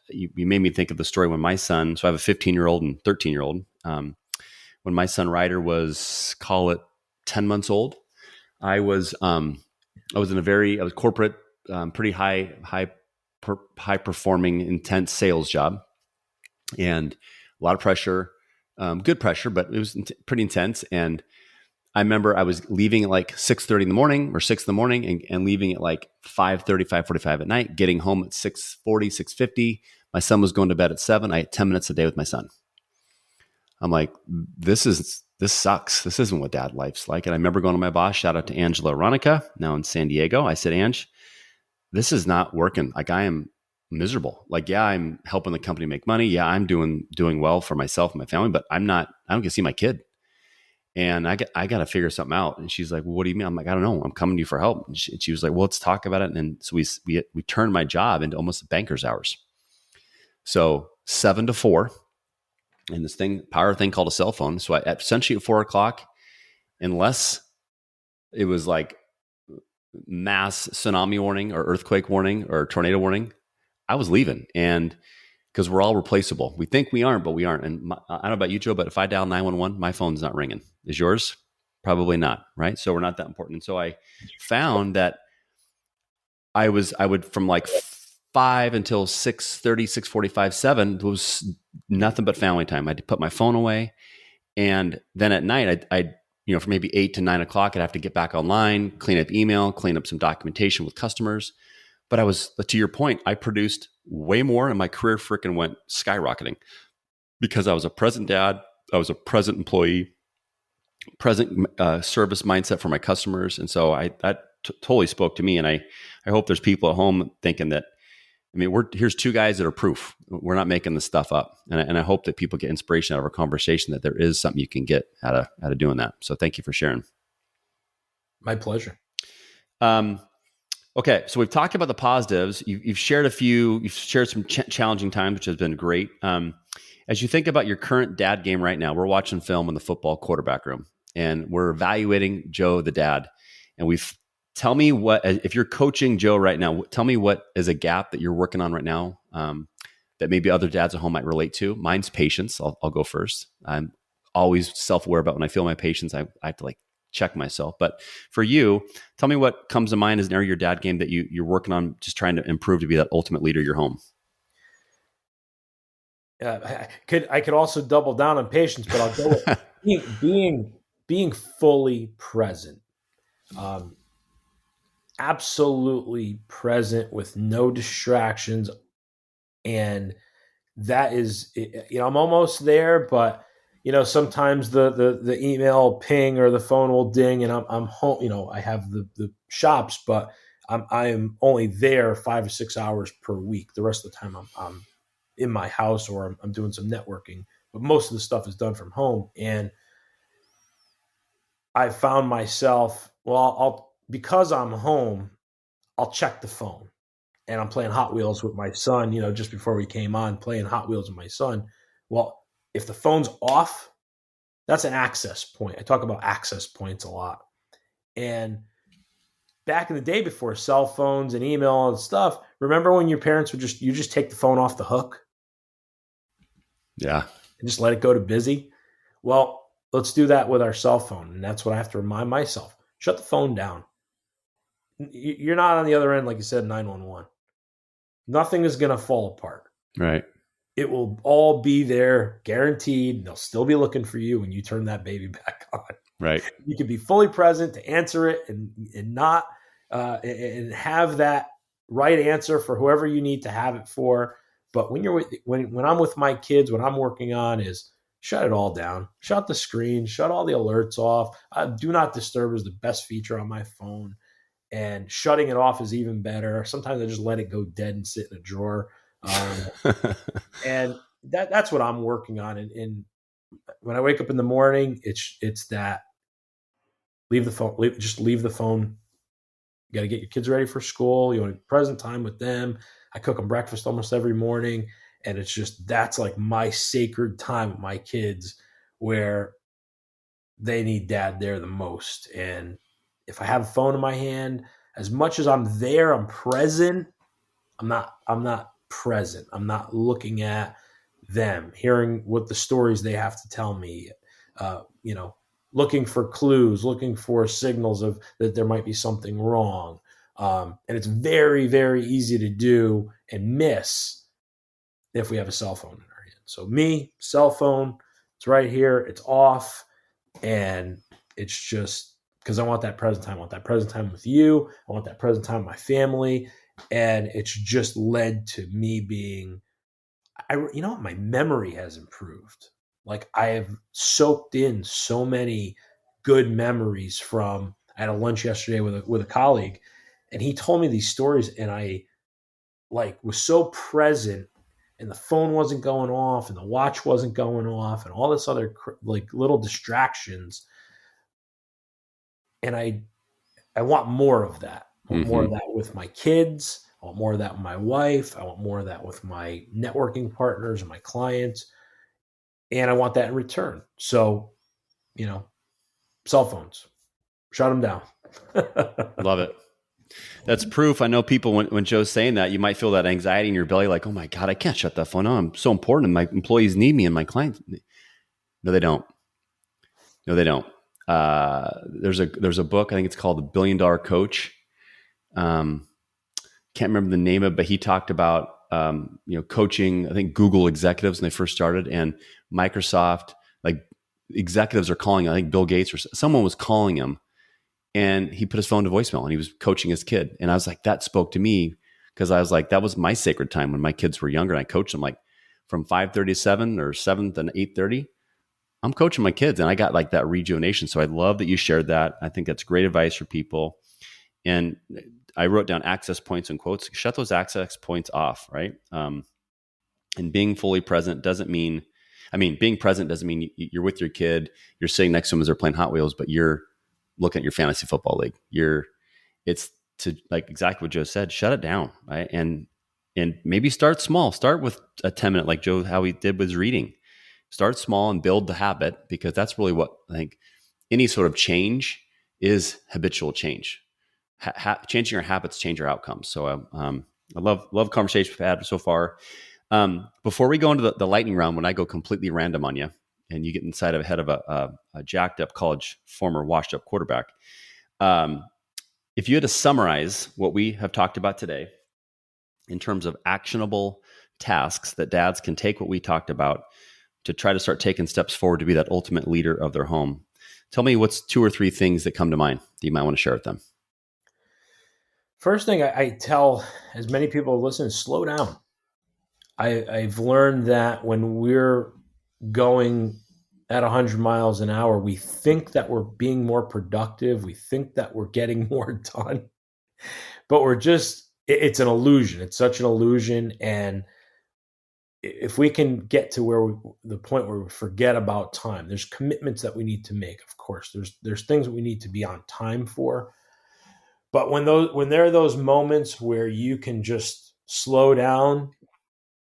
you made me think of the story when my son, so I have a 15-year-old and 13-year-old, when my son Ryder was, call it 10 months old, I was in a very corporate, pretty high performing, intense sales job, and a lot of pressure, good pressure, but it was pretty intense. And I remember I was leaving at like 6:30 in the morning or 6 in the morning and leaving at like 5:30, 5:45 at night, getting home at 6:40, 6:50. My son was going to bed at 7. I had 10 minutes a day with my son. I'm like, this sucks. This isn't what dad life's like. And I remember going to my boss, shout out to Angela Ronica, now in San Diego. I said, Ange, this is not working. Like, I am miserable. Like, yeah, I'm helping the company make money. Yeah, I'm doing well for myself and my family, but I don't get to see my kid. And I got to figure something out. And she's like, well, what do you mean? I'm like, I don't know. I'm coming to you for help. And she was like, well, let's talk about it. And so we turned my job into almost banker's hours. So 7 to 4. And this power thing called a cell phone. So essentially at 4:00, unless it was like mass tsunami warning or earthquake warning or tornado warning, I was leaving. And because we're all replaceable. We think we aren't, but we aren't. And I don't know about you, Joe, but if I dial 911, my phone's not ringing. Is yours? Probably not, right? So we're not that important. And so I found that I would from like 5 until 6:30, 6:45, 7, it was nothing but family time. I had to put my phone away. And then at night, I'd for maybe 8 to 9 o'clock, I'd have to get back online, clean up email, clean up some documentation with customers. But to your point, I produced way more and my career freaking went skyrocketing because I was a present dad. I was a present employee, present service mindset for my customers. And so that totally spoke to me. And I hope there's people at home thinking that, here's two guys that are proof. We're not making this stuff up. And I hope that people get inspiration out of our conversation, that there is something you can get out of doing that. So thank you for sharing. My pleasure. Okay. So we've talked about the positives. You've shared some challenging times, which has been great. As you think about your current dad game right now, we're watching film in the football quarterback room and we're evaluating Joe, the dad. And tell me if you're coaching Joe right now, tell me what is a gap that you're working on right now that maybe other dads at home might relate to. Mine's patience. I'll go first. I'm always self-aware about when I feel my patience, I have to check myself. But for you, tell me what comes to mind as an area of your dad game that you're working on, just trying to improve to be that ultimate leader of your home. I could also double down on patience, but I'll go with being fully present. Absolutely present with no distractions. And that is, I'm almost there, but sometimes the email ping or the phone will ding and I'm home, I have the shops, but I'm only there 5 or 6 hours per week. The rest of the time I'm in my house or I'm doing some networking, but most of the stuff is done from home. And I found myself, because I'm home, I'll check the phone and I'm playing Hot Wheels with my son, just before we came on, playing Hot Wheels with my son. Well, if the phone's off, that's an access point. I talk about access points a lot. And back in the day before cell phones and email and stuff, remember when your parents would just take the phone off the hook? Yeah. And just let it go to busy? Well, let's do that with our cell phone. And that's what I have to remind myself. Shut the phone down. You're not on the other end, like you said, 911. Nothing is going to fall apart. Right. It will all be there, guaranteed. They'll still be looking for you when you turn that baby back on. Right. You can be fully present to answer it and not and have that right answer for whoever you need to have it for. But when I'm with my kids, what I'm working on is shut it all down, shut the screen, shut all the alerts off. Do not disturb is the best feature on my phone, and shutting it off is even better. Sometimes I just let it go dead and sit in a drawer. And that's what I'm working on. And when I wake up in the morning, it's that leave the phone, just leave the phone. You got to get your kids ready for school. You want present time with them. I cook them breakfast almost every morning. And it's just, that's like my sacred time with my kids where they need dad there the most. And if I have a phone in my hand, as much as I'm there, I'm present. I'm not present. I'm not looking at them, hearing what the stories they have to tell me, looking for clues, looking for signals of that there might be something wrong. And it's very, very easy to do and miss if we have a cell phone in our hand. So cell phone, it's right here, it's off, and it's just because I want that present time. I want that present time with you. I want that present time with my family. And it's just led to me being, my memory has improved. Like I have soaked in so many good memories from, I had a lunch yesterday with a colleague, and he told me these stories, and I was so present, and the phone wasn't going off and the watch wasn't going off and all this other little distractions. And I want more of that. I want more of that with my kids. I want more of that with my wife. I want more of that with my networking partners and my clients. And I want that in return. So, cell phones, shut them down. Love it. That's proof. I know people, when Joe's saying that, you might feel that anxiety in your belly, like, oh my God, I can't shut that phone on. I'm so important and my employees need me and my clients. No, they don't. There's a book, I think it's called The $1 Billion Coach. Can't remember the name of it, but he talked about, coaching, I think Google executives when they first started, and Microsoft, like executives are calling, I think Bill Gates or someone was calling him, and he put his phone to voicemail and he was coaching his kid. And I was like, that spoke to me, because I was like, that was my sacred time when my kids were younger. And I coached them like from 5:30 to 7 or 7 to 8:30. I'm coaching my kids, and I got like that rejuvenation. So I love that you shared that. I think that's great advice for people. And I wrote down access points and quotes. Shut those access points off, right? And being fully present doesn't mean, being present doesn't mean you're with your kid, you're sitting next to them as they're playing Hot Wheels, but you're looking at your fantasy football league. It's to, like exactly what Joe said, shut it down, right? And maybe start small. Start with a 10-minute, like Joe, how he did with reading. Start small and build the habit, because that's really what I think any sort of change is. Habitual change. Changing our habits change our outcomes. So I love conversations we've had so far. Before we go into the lightning round, when I go completely random on you and you get inside of the head of a jacked up college, former washed up quarterback, if you had to summarize what we have talked about today in terms of actionable tasks that dads can take what we talked about to try to start taking steps forward to be that ultimate leader of their home, tell me what's 2 or 3 things that come to mind that you might want to share with them. First thing I tell as many people listen is slow down. I've learned that when we're going at 100 miles an hour, we think that we're being more productive. We think that we're getting more done, but it's an illusion. It's such an illusion. And if we can get to the point where we forget about time, there's commitments that we need to make. Of course, there's things that we need to be on time for. But when there are those moments where you can just slow down,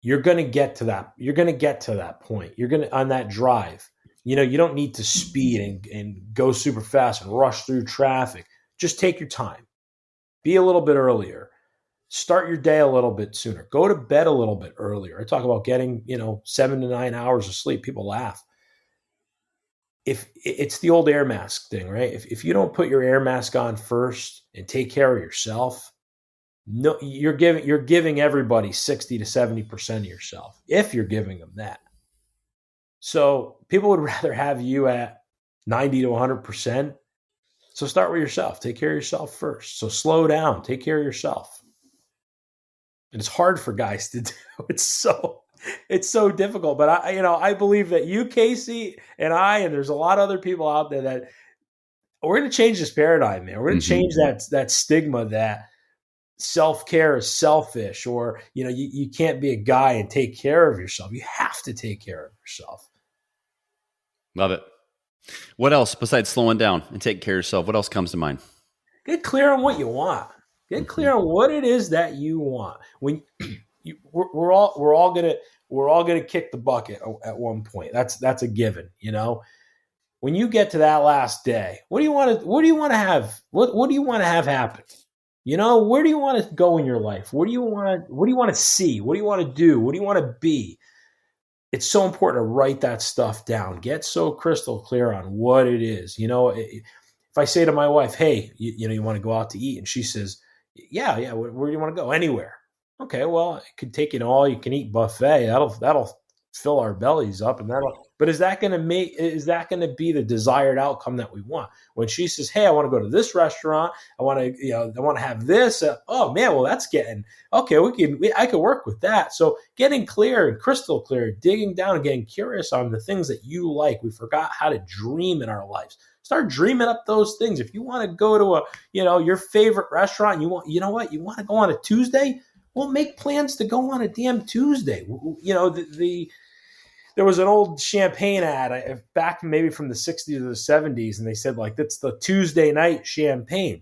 you're going to get to that. You're going to get to that point. You're going to, on that drive, you don't need to speed and go super fast and rush through traffic. Just take your time. Be a little bit earlier. Start your day a little bit sooner. Go to bed a little bit earlier. I talk about getting, 7 to 9 hours of sleep. People laugh. if it's the old air mask thing, right? If you don't put your air mask on first and take care of yourself, no, you're giving everybody 60 to 70% of yourself if you're giving them that. So people would rather have you at 90 to 100%. So start with yourself. Take care of yourself first. So slow down. Take care of yourself. And it's hard for guys to do. It's so difficult. But I believe that you, Casey, and there's a lot of other people out there that we're going to change this paradigm, man. We're going to change that stigma that self-care is selfish, or you can't be a guy and take care of yourself. You have to take care of yourself. Love it. What else besides slowing down and taking care of yourself? What else comes to mind? Get clear on what you want. Get clear on what it is that you want. When we're all gonna kick the bucket at one point. That's a given. When you get to that last day, what do you want to have? What do you want to have happen? Where do you want to go in your life? What do you want to see? What do you want to do? What do you want to be? It's so important to write that stuff down. Get so crystal clear on what it is. If I say to my wife, hey, you want to go out to eat? And she says, yeah. Where do you want to go? Anywhere. Okay, well, I could take you to all you can eat buffet. That'll fill our bellies up, but is that going to be the desired outcome that we want? When she says, hey, I want to go to this restaurant, I want to have this, oh man, well, that's getting okay. I could work with that. So getting clear and crystal clear, digging down and getting curious on the things that you like. We forgot how to dream in our lives. Start dreaming up those things. If you want to go to your favorite restaurant, you want to go on a Tuesday, well, make plans to go on a damn Tuesday. There was an old champagne ad back maybe from the 60s or the 70s, and they said, like, that's the Tuesday night champagne.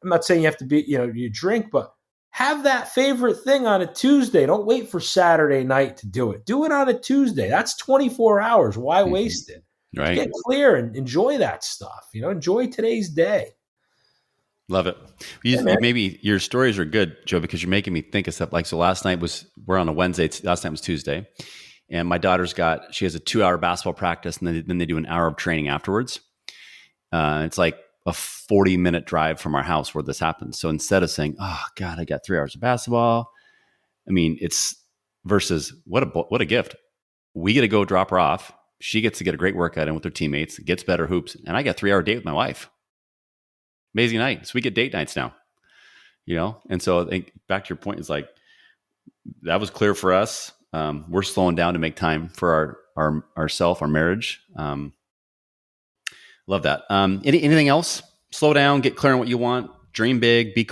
I'm not saying you have to be, you drink, but have that favorite thing on a Tuesday. Don't wait for Saturday night to do it. Do it on a Tuesday. That's 24 hours. Why waste it? Right. Get clear and enjoy that stuff. Enjoy today's day. Love it. Maybe your stories are good, Joe, because you're making me think of stuff. Like, so we're on a Wednesday. Last night was Tuesday. And my daughter's she has a 2-hour basketball practice, and then they do an hour of training afterwards. It's like a 40-minute drive from our house where this happens. So instead of saying, oh God, I got 3 hours of basketball. I mean, it's versus what a gift. We get to go drop her off. She gets to get a great workout in with her teammates, gets better hoops. And I got a 3-hour date with my wife. Amazing night. So we get date nights now, And so I think back to your point is like, that was clear for us. We're slowing down to make time for our marriage. Love that. Anything else? Slow down, get clear on what you want, dream big, be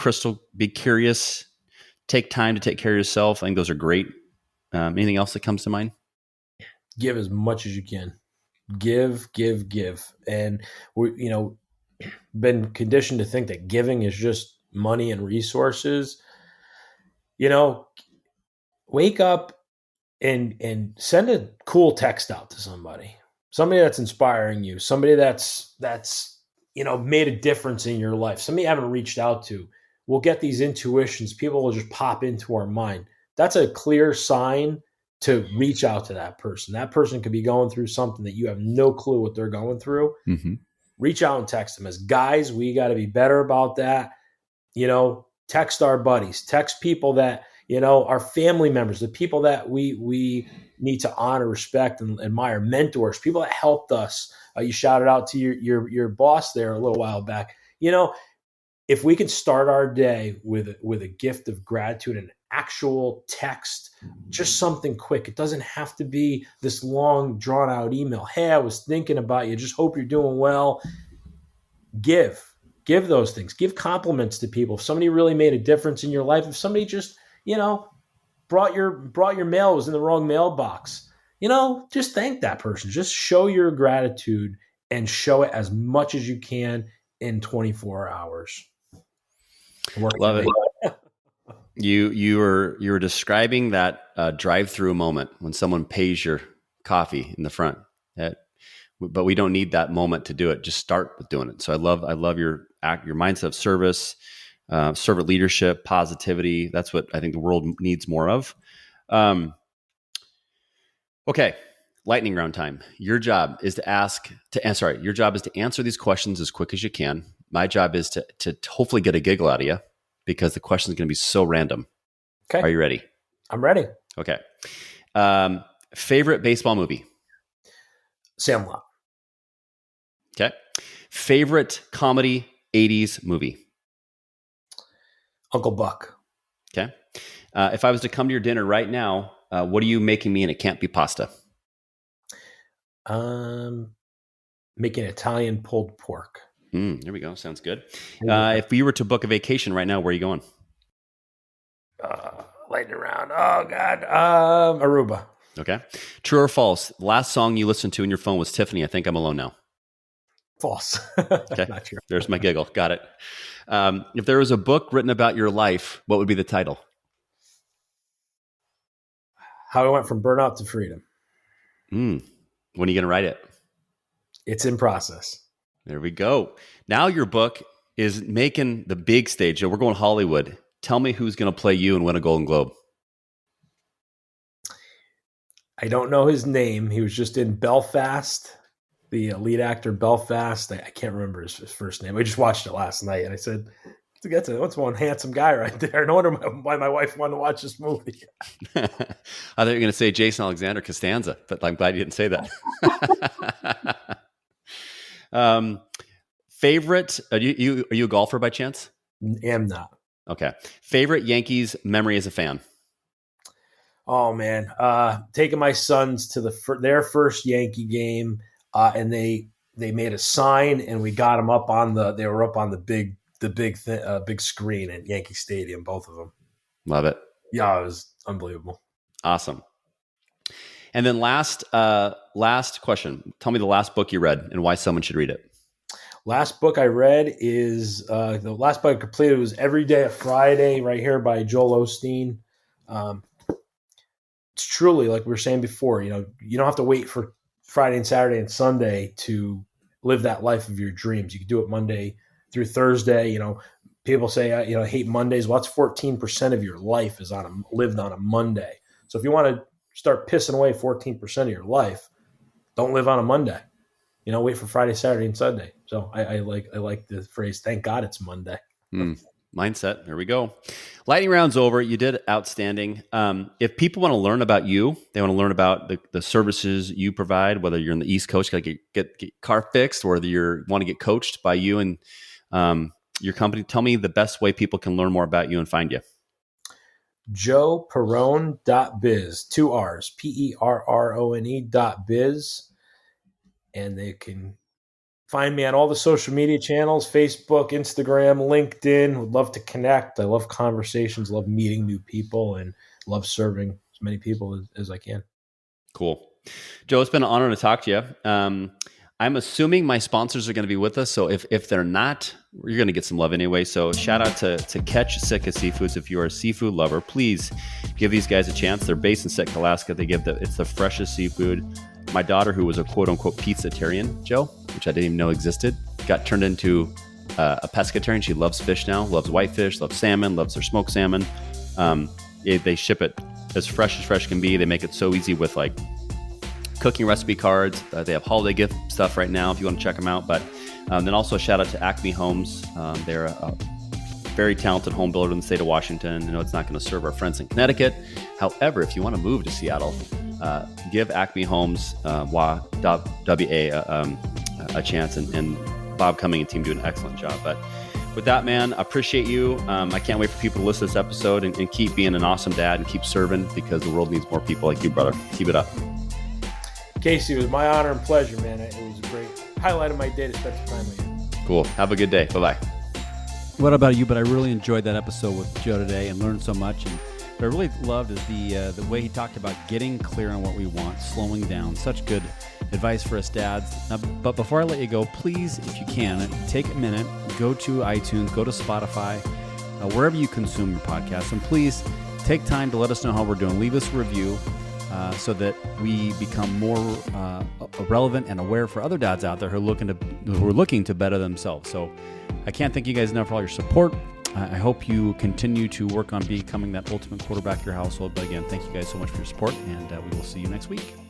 curious, take time to take care of yourself. I think those are great. Anything else that comes to mind? Give as much as you can. Give. And we, been conditioned to think that giving is just money and resources. Wake up and send a cool text out to somebody that's inspiring you, somebody that's made a difference in your life, somebody you haven't reached out to. We'll get these intuitions. People will just pop into our mind. That's a clear sign to reach out to that person. That person could be going through something that you have no clue what they're going through. Mm-hmm. Reach out and text them. As guys, we got to be better about that. Text our buddies, text people that, our family members, the people that we need to honor, respect, and admire, mentors, people that helped us. You shouted out to your boss there a little while back. If we can start our day with a gift of gratitude, an actual text, just something quick. It doesn't have to be this long, drawn out email. Hey, I was thinking about you. Just hope you're doing well. Give those things. Give compliments to people. If somebody really made a difference in your life, if somebody just, brought your mail, was in the wrong mailbox, just thank that person. Just show your gratitude and show it as much as you can in 24 hours. Love it. You were describing that drive-through moment when someone pays your coffee in the front. But we don't need that moment to do it. Just start with doing it. So I love your mindset of service, servant leadership, positivity. That's what I think the world needs more of. Okay, lightning round time. Your job is to answer these questions as quick as you can. My job is to hopefully get a giggle out of you because the question is going to be so random. Okay. Are you ready? I'm ready. Okay. Favorite baseball movie? Sandlot. Okay. Favorite comedy 80s movie? Uncle Buck. Okay. If I was to come to your dinner right now, what are you making me? And it can't be pasta. Making Italian pulled pork. There we go. Sounds good. If you were to book a vacation right now, where are you going? Lightning round. Oh God. Aruba. Okay. True or false? Last song you listened to in your phone was Tiffany, I Think I'm Alone Now. False. Okay. Not true. There's my giggle. Got it. If there was a book written about your life, what would be the title? How I went from burnout to freedom. When are you going to write it? It's in process. There we go. Now your book is making the big stage. We're going Hollywood. Tell me who's going to play you and win a Golden Globe. I don't know his name. He was just in Belfast, the lead actor Belfast. I can't remember his first name. I just watched it last night, and I said, that's one handsome guy right there. No wonder why my wife wanted to watch this movie. I thought you were going to say Jason Alexander Costanza, but I'm glad you didn't say that. Favorite? Are you a golfer by chance? Am not. Okay. Favorite Yankees memory as a fan? Oh man, taking my sons to their first Yankee game, and they made a sign, and we got them up on they were up on the big screen at Yankee Stadium, both of them. Love it. Yeah, it was unbelievable. Awesome. And then last question. Tell me the last book you read and why someone should read it. Last book I read is the last book I completed was Every Day a Friday, right here by Joel Osteen. It's truly, like we were saying before, you don't have to wait for Friday and Saturday and Sunday to live that life of your dreams. You can do it Monday through Thursday. People say, I hate Mondays. Well, that's 14% of your life is lived on a Monday. So if you want to start pissing away 14% of your life, don't live on a Monday. Wait for Friday, Saturday, and Sunday. So I like the phrase, thank God it's Monday. Mindset. There we go. Lightning round's over. You did outstanding. If people want to learn about you, they want to learn about the services you provide, whether you're in the East Coast, got to get car fixed, or whether you want to get coached by you and your company, tell me the best way people can learn more about you and find you. joeperrone.biz, 2 R's, PERRONE.biz. And they can find me on all the social media channels, Facebook, Instagram, LinkedIn. Would love to connect. I love conversations, love meeting new people, and love serving as many people as I can. Cool. Joe, it's been an honor to talk to you. I'm assuming my sponsors are going to be with us. So if they're not, you're going to get some love anyway. So shout out to Catch Sitka Seafoods. If you are a seafood lover, please give these guys a chance. They're based in Sitka, Alaska. It's the freshest seafood. My daughter, who was a quote-unquote pizzatarian, Joe, which I didn't even know existed, got turned into a pescatarian. She loves fish now, loves whitefish, loves salmon, loves their smoked salmon. They ship it as fresh can be. They make it so easy with like cooking recipe cards. They have holiday gift stuff right now if you want to check them out. But then also a shout out to Acme Homes. They're a very talented home builder in the state of Washington. I know it's not going to serve our friends in Connecticut. However, if you want to move to Seattle, give Acme Homes WA a chance, and Bob Cumming and team do an excellent job. But with that, man, I appreciate you. I can't wait for people to listen to this episode and keep being an awesome dad and keep serving, because the world needs more people like you, brother. Keep it up. Casey, it was my honor and pleasure, man. It was a great highlight of my day to spend some time with you. Cool. Have a good day. Bye-bye. What about you? But I really enjoyed that episode with Joe today and learned so much. And what I really loved is the way he talked about getting clear on what we want, slowing down. Such good advice for us dads. But before I let you go, please, if you can, take a minute, go to iTunes, go to Spotify, wherever you consume your podcasts, and please take time to let us know how we're doing. Leave us a review so that we become more relevant and aware for other dads out there who are looking to better themselves. So I can't thank you guys enough for all your support. I hope you continue to work on becoming that ultimate quarterback of your household. But again, thank you guys so much for your support, and we will see you next week.